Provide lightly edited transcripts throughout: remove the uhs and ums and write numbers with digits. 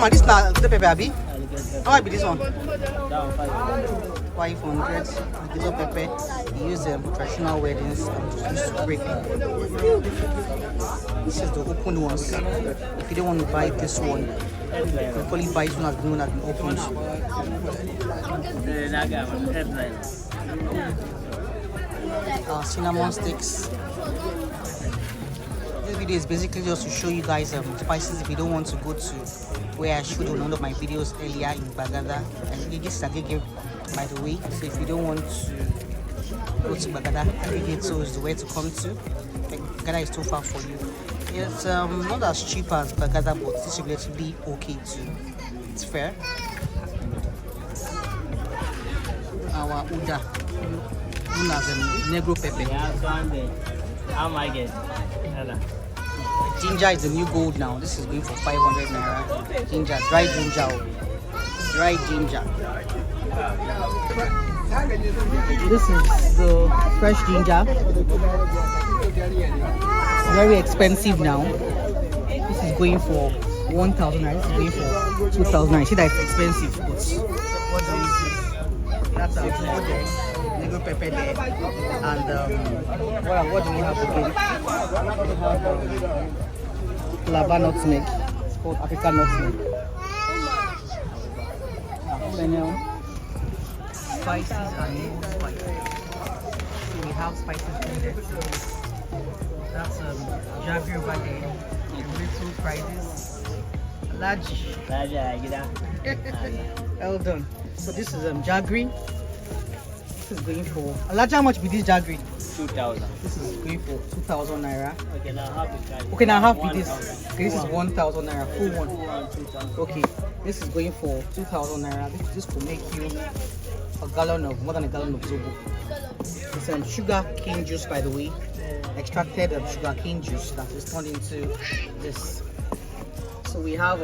man, this now the pepper, Abi. Alligator. How much be this one? That one 500. 500. Little pepper. You use them for traditional weddings and to use to break. This is the open ones. If you don't want to buy this one, you can probably buy this one as the one has been opened. Headline. Cinnamon sticks. This video is basically just to show you guys spices if you don't want to go to where I showed on one of my videos earlier in Bagada. And this is Agege, by the way. So if you don't want to go to Bagada, Agege so is the way to come to. Bagada is too far for you. It's not as cheap as Bagada, but this is relatively okay too. It's fair. Our Uda, known as Negro pepper. Yeah, so how am I get? Ginger is the new gold now. This is going for 500 naira. Ginger, dry ginger. Dry ginger. This is the fresh ginger. Very expensive now. This is going for 1,000 naira. This is going for 2,000 naira. See that it's expensive, but what do we do? That's our food there. Little pepper there. And what do we have again? We have Lava nutmeg. It's called African nutmeg. Fennel. Spices and more spices. So we have spices in there. That's jaggery over there. Little prices. Large. Well done. So this is jaggery. This is going for Alaja. How much be this jaggery? 2,000. This is going for 2,000 naira. Okay, now half it. Okay, now half be this. Okay, this is 1,000 naira. Full one. Okay, this is going for 2,000 naira. This will make you more than a gallon of zobo. It's sugar cane juice, by the way. Extracted sugar cane juice that is turned into this. So we have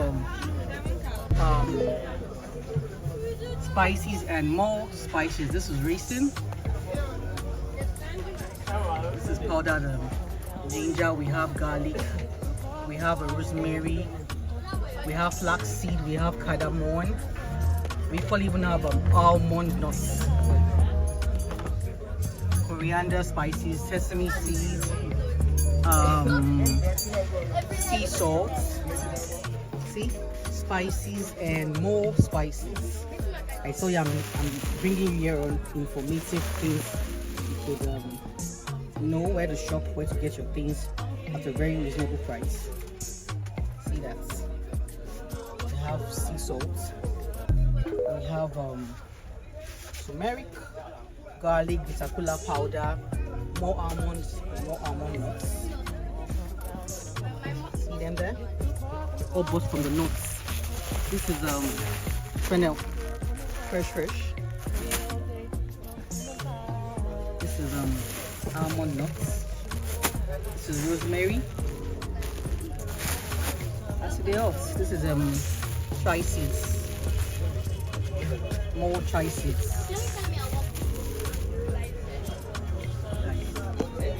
spices and more spices. This is raisin. This is powdered ginger. We have garlic. We have a rosemary. We have flaxseed. We have cardamom. We probably even have almond nuts. Coriander spices, sesame seeds, sea salt. See, spices and more spices. I saw you. I'm bringing you here on informative things. You could know where to shop, where to get your things at a very reasonable price. See that? We have sea salt. We have turmeric, garlic, bitter powder, more almonds, more almond nuts. See them there? All bought from the nuts. This is fennel, fresh. This is almond nuts. This is rosemary. That's the else. This is chai seeds. More chai seeds.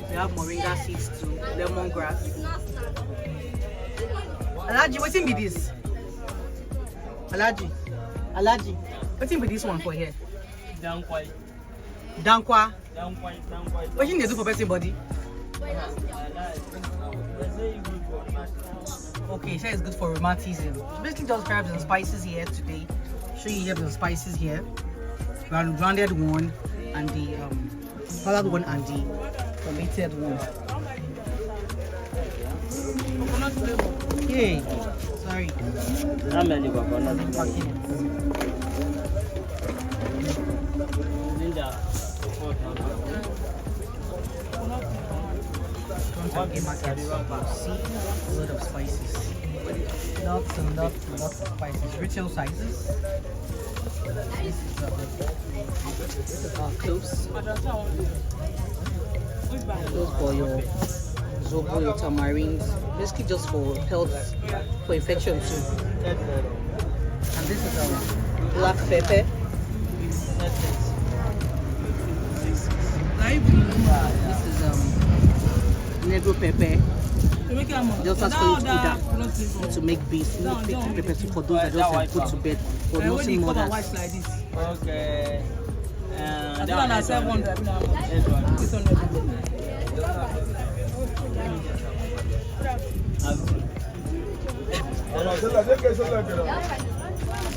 We have moringa seeds too. Lemongrass. Alaji, what's in be this? Alaji, what's in be this one for here? Dankwa. What you need to do for person body? Okay, so it's good for rheumatism. So basically just herbs and spices here today. Show you herbs and spices here. Grounded one and the powdered one and the fermented one. Yay! Sorry. How many coconut? Agege Market. See a lot of spices. Lots and lots of spices. Retail sizes. This is cloves. Cloves for your zobo, your tamarind. Basically just for health, for infection too. And this is black pepper. This is negro pepper. Just ask for you to eat that. Need to make beans, not make pepper soup for those that just put to bed, for nursing mothers. Okay. That one is 700. This one. This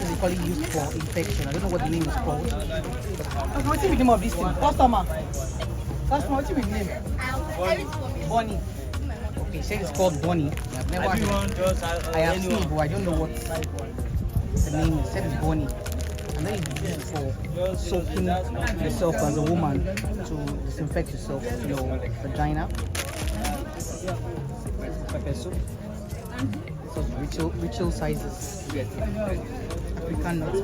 is usually used for infection. I don't know what the name is called. Okay, what's the name of this thing? Customer, what's the name? Bonnie. Okay, say it's called Bonnie. I've never heard. I have seen it, but I don't know what the name is. Said it's Bonnie. And then it's used for soaking yourself as a woman to disinfect yourself, your vagina. Pepper soup. So ritual sizes. African nuts.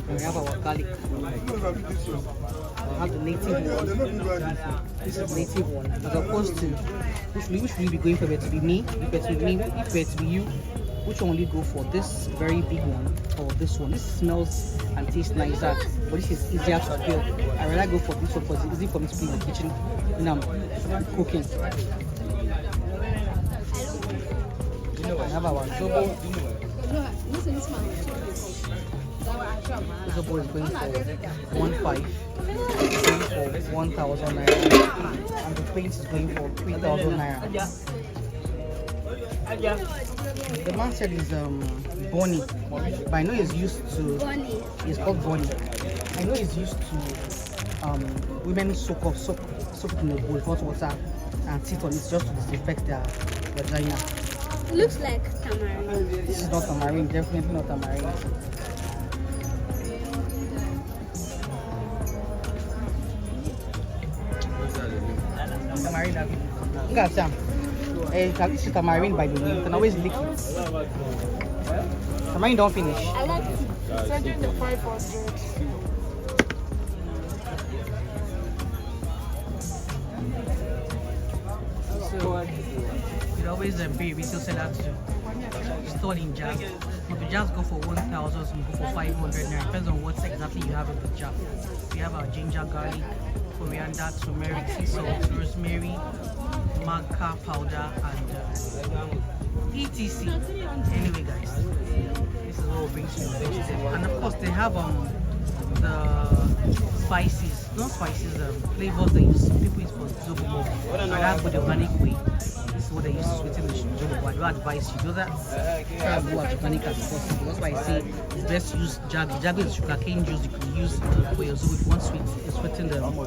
We have our garlic. I have the native one. This is native one. As opposed to which will you be going for? It to be me? If it to be me, if it to be you, which one will you go for? This very big one or this one? This smells and tastes nicer, but this is easier to peel. I rather go for this one because it's easy for me to be in the kitchen when I'm cooking. I have our zobo. Zobo is going for 1,500, going for 1,000 naira, and the paint is going for 3,000 naira. The man said it's Bonnie, but I know he's used to. It's called Bonnie. I know he's used to women soak in a bowl, hot water, and sit on it just to disinfect their vagina. It looks like tamarind. This is not tamarind, definitely not tamarind. Tamarind, look at Sam. This is tamarind by the way. You can always lick it. Tamarind don't finish. I like it. Sending the 500. So it always be retail seller to store in jars. But the jars go for 1,000, some go for 500 naira. Depends on what exactly you have in the jar. We have our ginger, garlic, coriander, turmeric, sea salt, rosemary, maca powder, and etc. Anyway, guys, this is what we bring to you. And of course, they have the spices, not spices, flavors they use. Some people use for zobo, but I go the organic way. This is what they use to sweeten the zobo. I do advise you do that. Try and go as organic as possible. That's why I say it's best to use jaggery. Jaggery is sugarcane juice you can use for your zobo if you want sweeten the zobo.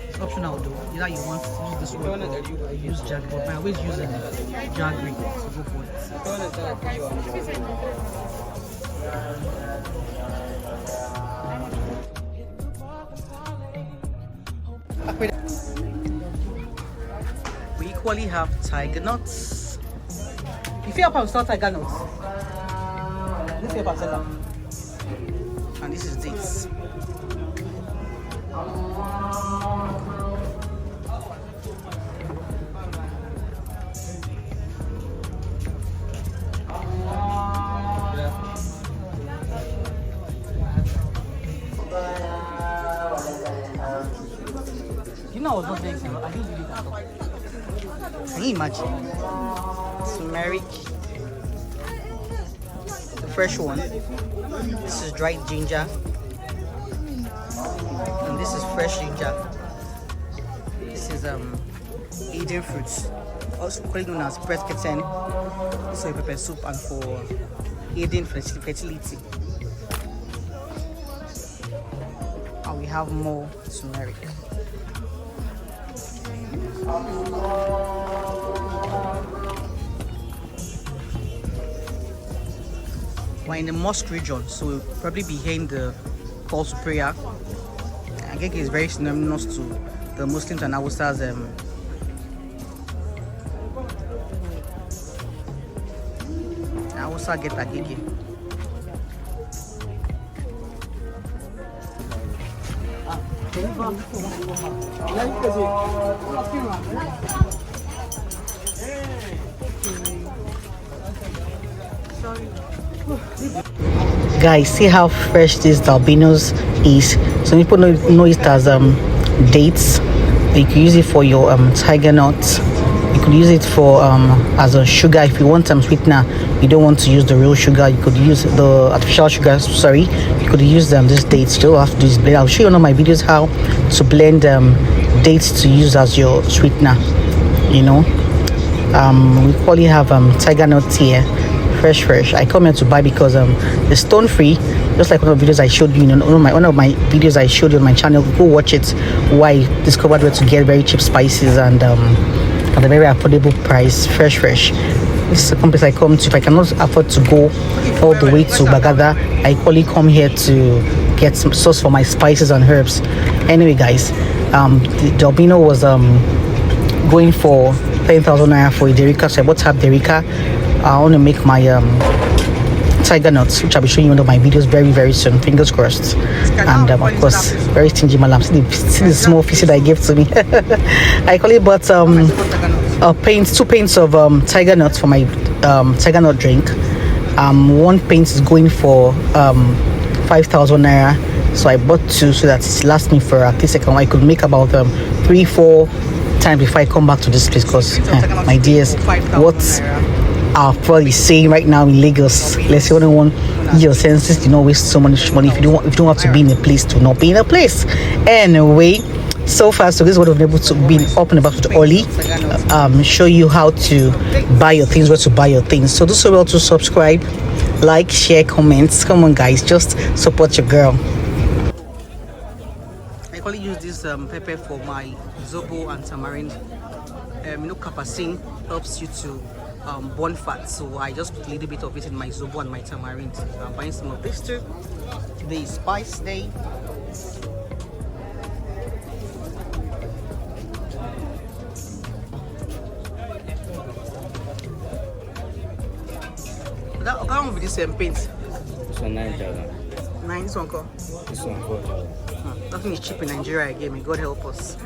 It's optional though. Either you want to use this one or use jaggery, but I always use jaggery to go for it. We equally have tiger nuts. You feel up sell tiger nuts? This is up and this is dates. You know I was not very excited. I didn't really that. Can you imagine? Turmeric. The fresh one. This is dried ginger. And this is fresh ginger. This is Eden fruits. Also commonly known as breast kitten. This is pepper soup and for aiding fertility. And we have more turmeric. We're in the mosque region, so we'll probably be hearing the call to prayer. Agege is very synonymous to the Muslims and Hausa's Hausa get Agege. Guys, see how fresh this albino's is, some people know it as dates. You can use it for your tiger nuts. You could use it for as a sugar if you want some sweetener. You don't want to use the real sugar. You could use the artificial sugar. Sorry, you could use these dates. You don't have to do this blend. I'll show you one of my videos how to blend dates to use as your sweetener. You know, we probably have tiger nuts here, fresh. I come here to buy because it's stone free. Just like one of the videos I showed you, one of my videos I showed you on my channel. Go watch it. Where I discovered where to get very cheap spices and at a very affordable price, fresh. This is a place I come to if I cannot afford to go all the way to Bagada. I only come here to get some sauce for my spices and herbs. Anyway, guys, the albino was going for 10,000 naira for a derica, so I bought half derica. I want to make my tiger nuts, which I'll be showing you in one of my videos very soon. Fingers crossed. And of course, very stingy malam. See the small fish that I gave to me. I only bought two paints of tiger nuts for my tiger nut drink. One paint is going for 5,000 naira, so I bought two so that it lasts me for at least I could make about 3-4 times before I come back to this place. Because my dears, what our probably saying right now in Lagos, let's say you don't want your senses to not waste so much money if you don't have to be in a place to not be in a place. Anyway, so far, so this is what we've been able to be up and about with Oli. Show you how to buy your things, where to buy your things. So do so well to subscribe, like, share, comments. Come on, guys, just support your girl. I only use this pepper for my zobo and tamarind. Capsaicin helps you to burn fat, so I just put a little bit of it in my zobo and my tamarind. I'm buying some of this too. Today is spice day. That come with this paint. This one 9,000. 9, this one call. This one 4,000. Nothing is cheap in Nigeria again. May God help us.